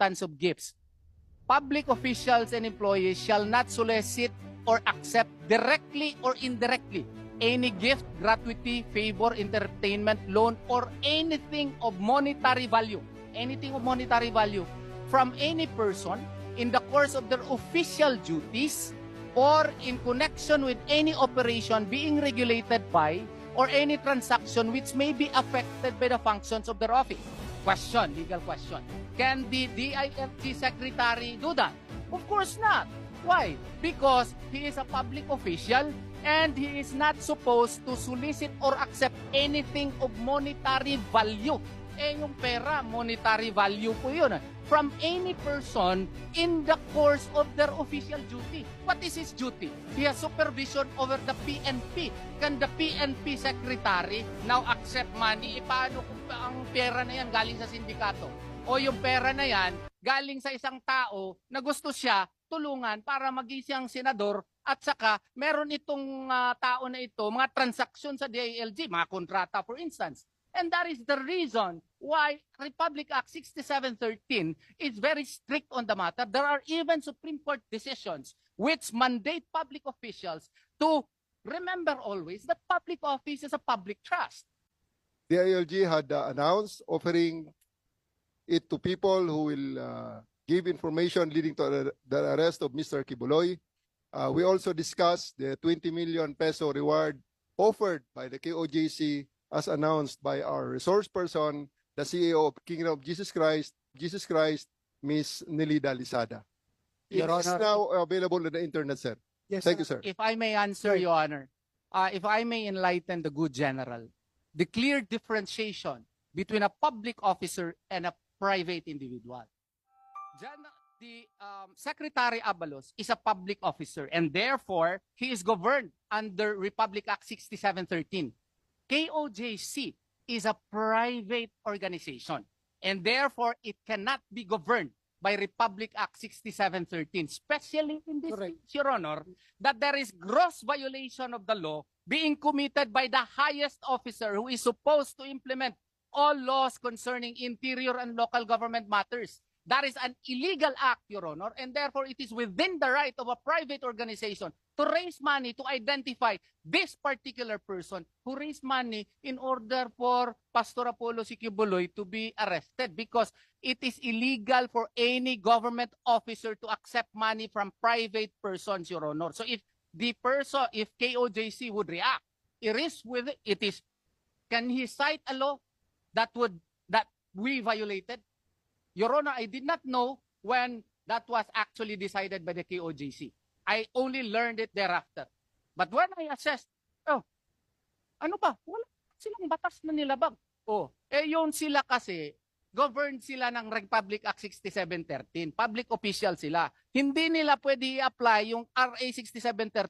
acceptance of gifts. Public officials and employees shall not solicit or accept directly or indirectly any gift, gratuity, favor, entertainment, loan, or anything of monetary value, from any person in the course of their official duties or in connection with any operation being regulated by or any transaction which may be affected by the functions of their office. Question, legal question. Can the DILG secretary do that? Of course not. Why? Because he is a public official and he is not supposed to solicit or accept anything of monetary value. Yung pera, monetary value po yun. From any person in the course of their official duty. What is his duty? He has supervision over the PNP. Can the PNP secretary now accept money? Paano kung ang pera na yan galing sa sindikato? O yung pera na yan galing sa isang tao na gusto siya tulungan para maging siyang senador at saka meron itong tao na ito, mga transaksyon sa DILG, mga kontrata for instance. And that is the reason why Republic Act 6713 is very strict on the matter. There are even Supreme Court decisions which mandate public officials to remember always that public office is a public trust. The ILG had announced offering it to people who will give information leading to the arrest of Mr. Kibuloy. We also discussed the 20 million peso reward offered by the KOJC as announced by our resource person, the CEO of Kingdom of Jesus Christ, Ms. Nelida Lisada. It Your is Honor, now available on the internet, sir. Yes, Thank you, sir. if I may answer, Your Honor, if I may enlighten the good general, the clear differentiation between a public officer and a private individual. The Secretary Abalos is a public officer and therefore he is governed under Republic Act 6713. KOJC is a private organization and therefore it cannot be governed by Republic Act 6713, especially in this case, Your Honor, that there is gross violation of the law being committed by the highest officer who is supposed to implement all laws concerning interior and local government matters. That is an illegal act, Your Honor, and therefore it is within the right of a private organization to raise money to identify this particular person who raised money in order for Pastor Apollo Kibuloy to be arrested because it is illegal for any government officer to accept money from private persons, Your Honor. So if KOJC would react, can he cite a law that we violated? Your Honor, I did not know when that was actually decided by the KOJC. I only learned it thereafter. But when I assessed, ano ba? Wala silang batas na nilabag. Yun sila kasi, governed sila ng Republic Act 6713. Public official sila. Hindi nila pwede i-apply yung RA 6713